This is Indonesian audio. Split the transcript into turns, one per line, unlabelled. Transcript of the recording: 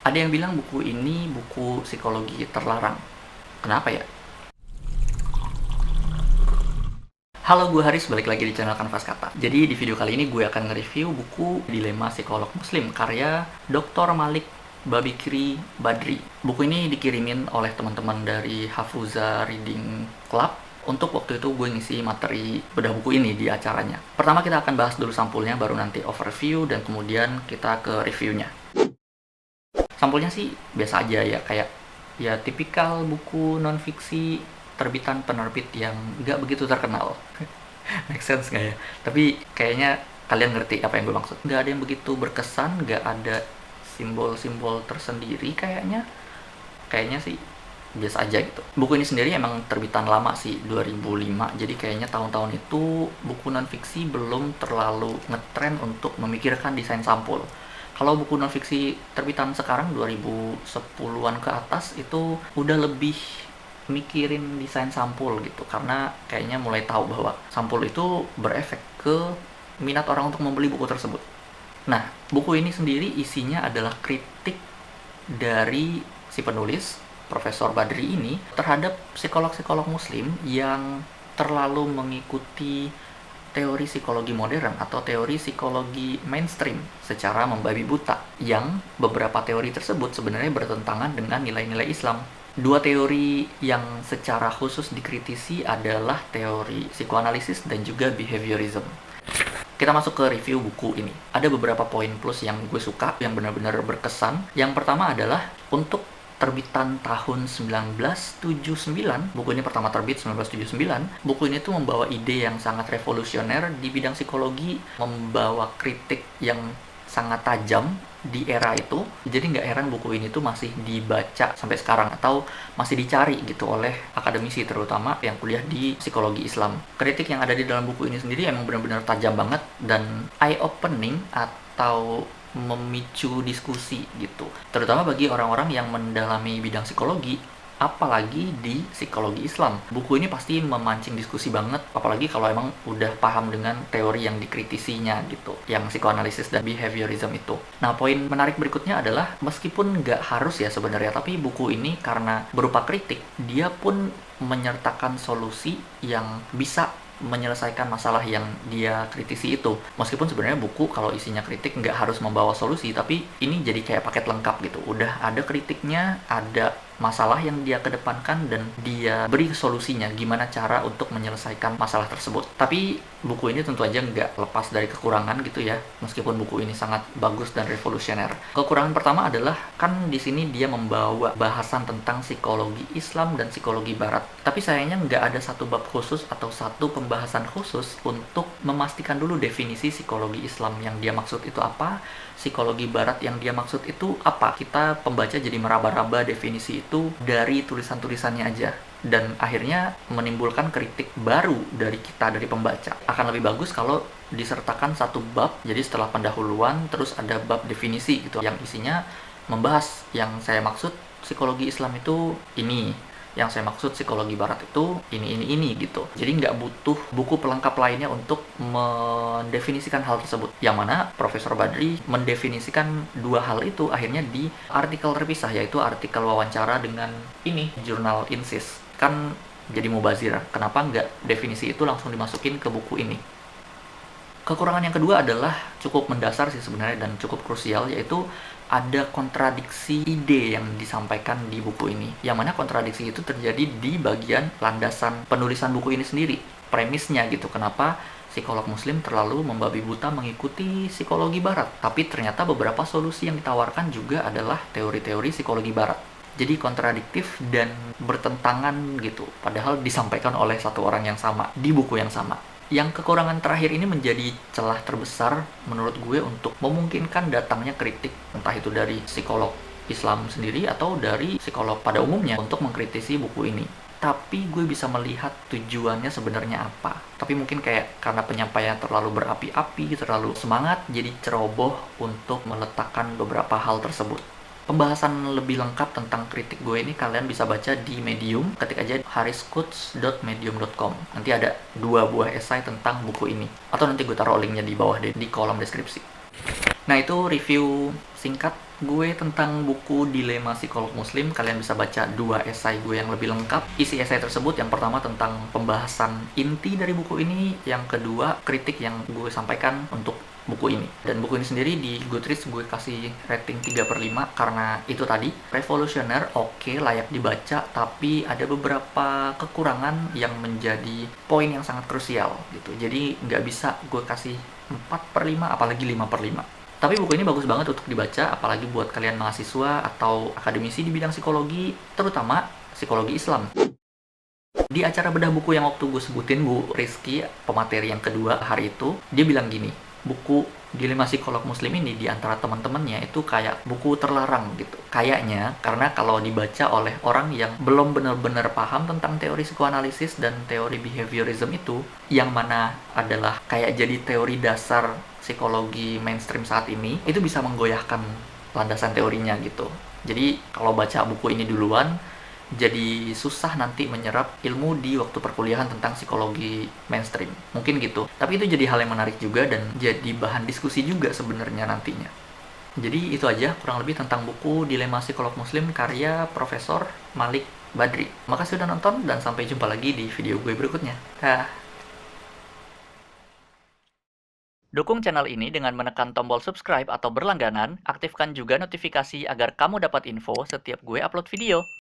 Ada yang bilang buku ini buku psikologi terlarang. Kenapa ya? Halo, gue Haris, balik lagi di channel Kanvas Kata. Jadi di video kali ini gue akan nge-review buku Dilema Psikolog Muslim karya Dr. Malik Babikri Badri. Buku ini dikirimin oleh teman-teman dari Hafuza Reading Club. Untuk waktu itu gue ngisi materi bedah buku ini di acaranya. Pertama kita akan bahas dulu sampulnya, baru nanti overview, dan kemudian kita ke reviewnya. Sampulnya sih biasa aja ya, kayak ya tipikal buku non-fiksi terbitan penerbit yang nggak begitu terkenal. Make sense nggak ya? Tapi kayaknya kalian ngerti apa yang gue maksud. Nggak ada yang begitu berkesan, nggak ada simbol-simbol tersendiri kayaknya. Kayaknya sih biasa aja gitu. Buku ini sendiri emang terbitan lama sih, 2005. Jadi kayaknya tahun-tahun itu buku non-fiksi belum terlalu ngetren untuk memikirkan desain sampul. Kalau buku non-fiksi terbitan sekarang 2010-an ke atas itu udah lebih mikirin desain sampul gitu, karena kayaknya mulai tahu bahwa sampul itu berefek ke minat orang untuk membeli buku tersebut. Nah, buku ini sendiri isinya adalah kritik dari si penulis, Profesor Badri ini, terhadap psikolog-psikolog muslim yang terlalu mengikuti teori psikologi modern atau teori psikologi mainstream secara membabi buta, yang beberapa teori tersebut sebenarnya bertentangan dengan nilai-nilai Islam. Dua teori yang secara khusus dikritisi adalah teori psikoanalisis dan juga behaviorism. Kita masuk ke review buku ini. Ada beberapa poin plus yang gue suka, yang benar-benar berkesan. Yang pertama adalah untuk terbitan tahun 1979, buku ini pertama terbit 1979, buku ini tuh membawa ide yang sangat revolusioner di bidang psikologi, membawa kritik yang sangat tajam di era itu. Jadi nggak heran buku ini tuh masih dibaca sampai sekarang atau masih dicari gitu oleh akademisi, terutama yang kuliah di psikologi Islam. Kritik yang ada di dalam buku ini sendiri emang benar-benar tajam banget dan eye opening atau memicu diskusi gitu, terutama bagi orang-orang yang mendalami bidang psikologi, apalagi di psikologi Islam. Buku ini pasti memancing diskusi banget, apalagi kalau emang udah paham dengan teori yang dikritisinya gitu, yang psikoanalisis dan behaviorism itu. Nah, poin menarik berikutnya adalah meskipun nggak harus ya sebenarnya, tapi buku ini karena berupa kritik, dia pun menyertakan solusi yang bisa menyelesaikan masalah yang dia kritisi itu. Meskipun sebenarnya buku kalau isinya kritik nggak harus membawa solusi, tapi ini jadi kayak paket lengkap gitu. Udah ada kritiknya, ada masalah yang dia kedepankan, dan dia beri solusinya gimana cara untuk menyelesaikan masalah tersebut. Tapi buku ini tentu aja nggak lepas dari kekurangan gitu ya, meskipun buku ini sangat bagus dan revolusioner. Kekurangan pertama adalah kan di sini dia membawa bahasan tentang psikologi Islam dan psikologi Barat, tapi sayangnya nggak ada satu bab khusus atau satu pembahasan khusus untuk memastikan dulu definisi psikologi Islam yang dia maksud itu apa, psikologi Barat yang dia maksud itu apa. Kita pembaca jadi meraba-raba definisi itu dari tulisan-tulisannya aja, dan akhirnya menimbulkan kritik baru dari kita, dari pembaca. Akan lebih bagus kalau disertakan satu bab, jadi setelah pendahuluan terus ada bab definisi gitu, yang isinya membahas yang saya maksud psikologi Islam itu ini, yang saya maksud psikologi Barat itu ini gitu. Jadi nggak butuh buku pelengkap lainnya untuk mendefinisikan hal tersebut. Yang mana Profesor Badri mendefinisikan dua hal itu akhirnya di artikel terpisah, yaitu artikel wawancara dengan ini, jurnal Insys. Kan jadi mubazir, kenapa nggak definisi itu langsung dimasukin ke buku ini? Kekurangan yang kedua adalah cukup mendasar sih sebenarnya dan cukup krusial, yaitu ada kontradiksi ide yang disampaikan di buku ini. Yang mana kontradiksi itu terjadi di bagian landasan penulisan buku ini sendiri, premisnya gitu. Kenapa psikolog muslim terlalu membabi buta mengikuti psikologi Barat, tapi ternyata beberapa solusi yang ditawarkan juga adalah teori-teori psikologi Barat. Jadi kontradiktif dan bertentangan gitu, padahal disampaikan oleh satu orang yang sama di buku yang sama. Yang kekurangan terakhir ini menjadi celah terbesar menurut gue untuk memungkinkan datangnya kritik, entah itu dari psikolog Islam sendiri atau dari psikolog pada umumnya, untuk mengkritisi buku ini. Tapi gue bisa melihat tujuannya sebenarnya apa. Tapi mungkin kayak karena penyampaian terlalu berapi-api, terlalu semangat, jadi ceroboh untuk meletakkan beberapa hal tersebut. Pembahasan lebih lengkap tentang kritik gue ini kalian bisa baca di Medium, ketik aja harisquotes.medium.com. Nanti ada 2 buah esai tentang buku ini, atau nanti gue taruh linknya di bawah deh, di kolom deskripsi. Nah, itu review singkat gue tentang buku Dilema Psikolog Muslim. Kalian bisa baca 2 esai gue yang lebih lengkap. Isi esai tersebut yang pertama tentang pembahasan inti dari buku ini, yang kedua kritik yang gue sampaikan untuk buku ini. Dan buku ini sendiri di Goodreads gue kasih rating 3/5 karena itu tadi, revolusioner, oke, layak dibaca, tapi ada beberapa kekurangan yang menjadi poin yang sangat krusial gitu. Jadi nggak bisa gue kasih 4/5 apalagi 5/5. Tapi buku ini bagus banget untuk dibaca, apalagi buat kalian mahasiswa atau akademisi di bidang psikologi, terutama psikologi Islam. Di acara bedah buku yang waktu gue sebutin, Bu Rizky, pemateri yang kedua hari itu, dia bilang gini, buku Dilema Psikolog Muslim ini di antara teman-temannya itu kayak buku terlarang gitu. Kayaknya, karena kalau dibaca oleh orang yang belum benar-benar paham tentang teori psikoanalisis dan teori behaviorism itu, yang mana adalah kayak jadi teori dasar psikologi mainstream saat ini, itu bisa menggoyahkan landasan teorinya gitu. Jadi kalau baca buku ini duluan, jadi susah nanti menyerap ilmu di waktu perkuliahan tentang psikologi mainstream. Mungkin gitu. Tapi itu jadi hal yang menarik juga dan jadi bahan diskusi juga sebenarnya nantinya. Jadi itu aja kurang lebih tentang buku Dilema Psikolog Muslim karya Profesor Malik Badri. Makasih sudah nonton dan sampai jumpa lagi di video gue berikutnya. Dah. Dukung channel ini dengan menekan tombol subscribe atau berlangganan, aktifkan juga notifikasi agar kamu dapat info setiap gue upload video.